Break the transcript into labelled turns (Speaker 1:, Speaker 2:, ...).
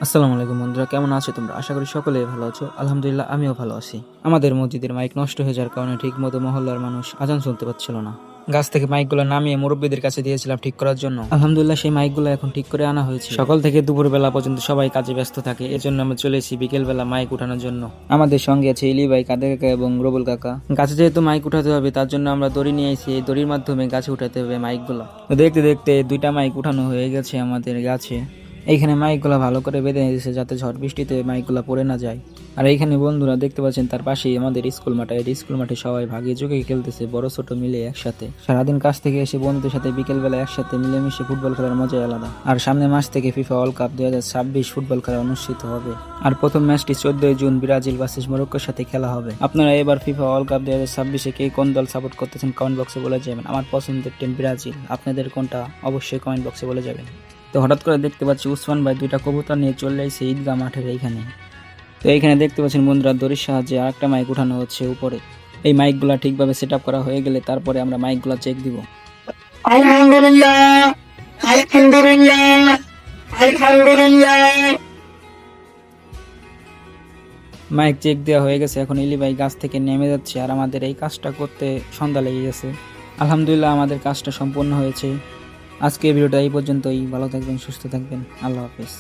Speaker 1: আসসালামু আলাইকুম বন্ধুরা, কেমন আছো তোমরা? আশা করি সকলেই ভালো আছো। আলহামদুলিল্লাহ, আমিও ভালো আছি। আমাদের মসজিদের মাইক নষ্ট হয়ে যাওয়ার কারণে ঠিক মতো মহল্লার মানুষ আজান শুনতে পাচ্ছিল না। গাছ থেকে মাইকগুলো নামিয়ে মুরব্বীদের কাছে দিয়েছিলাম ঠিক করার জন্য। আলহামদুলিল্লাহ, সেই মাইকগুলো এখন ঠিক করে আনা হয়েছে। সকাল থেকে দুপুর বেলা পর্যন্ত সবাই কাজে ব্যস্ত থাকে, এজন্য আমরা চলে এসেছি বিকেল বেলা মাইক উঠানোর জন্য। আমাদের সঙ্গে আছে ইলি ভাই, কাদের কাকা এবং রবুল কাকা। গাছে যেহেতু মাইক উঠাতে হবে, তার জন্য আমরা দড়ি নিয়ে এসেছি। এই দড়ির মাধ্যমে গাছে উঠাতে হবে মাইকগুলো। দেখতে দেখতে দুইটা মাইক উঠানো হয়ে গেছে আমাদের গাছে। এইখানে মাইকগুলা ভালো করে বেঁধে দিয়েছে যাতে ঝড় বৃষ্টিতে মাইকগুলা পড়ে না যায়। আর এইখানে বন্ধুরা দেখতে পাচ্ছেন, তার পাশেই আমাদের স্কুল মাঠ। এই স্কুল মাঠে সবাই ভাগে যোগে খেলতেছে, বড় ছোট মিলে একসাথে। সারাদিন কাজ থেকে এসে বন্ধুদের সাথে বিকেল বেলা একসাথে মিলেমিশে ফুটবল খেলার মজাই আলাদা। আর সামনে মাস থেকে ফিফা ওয়ার্ল্ড কাপ 2026 ফুটবল খেলা অনুষ্ঠিত হবে। আর প্রথম ম্যাচটি 14 জুন ব্রাজিল ভার্সেস মরক্কোর সাথে খেলা হবে। আপনারা এবার ফিফা ওয়ার্ল্ড কাপ 2026-এ কে কোন দল সাপোর্ট করতেছেন কমেন্ট বক্সে বলে যাবেন। আমার পছন্দের টিম ব্রাজিল, আপনাদের কোনটা অবশ্যই কমেন্ট বক্সে বলে যাবেন। তো হঠাৎ করে দেখতে পাচ্ছি উসমান ভাই দুইটা কবুতর নিয়ে চলে এসেছে ঈদগাহ মাঠের এইখানে। তো এইখানে দেখতে পাচ্ছেন বন্ধুরা, দড়ির সাহায্যে আরেকটা মাইক উঠানো হচ্ছে উপরে। এই মাইকগুলা ঠিকভাবে সেট আপ করা হয়ে গেলে তারপরে আমরা মাইকগুলা চেক দিব।
Speaker 2: আলহামদুলিল্লাহ, আলহামদুলিল্লাহ, আলহামদুলিল্লাহ।
Speaker 1: মাইক চেক দেওয়া হয়ে গেছে, এখন ইলি ভাই গাছ থেকে নেমে যাচ্ছে। আর আমাদের এই কাজটা করতে সন্ধ্যা লেগে গেছে। আলহামদুলিল্লাহ, আমাদের কাজটা সম্পূর্ণ হয়েছে। আজকে ভিডিওটা এই পর্যন্তই। ভালো থাকবেন, সুস্থ থাকবেন, আল্লাহ হাফেজ।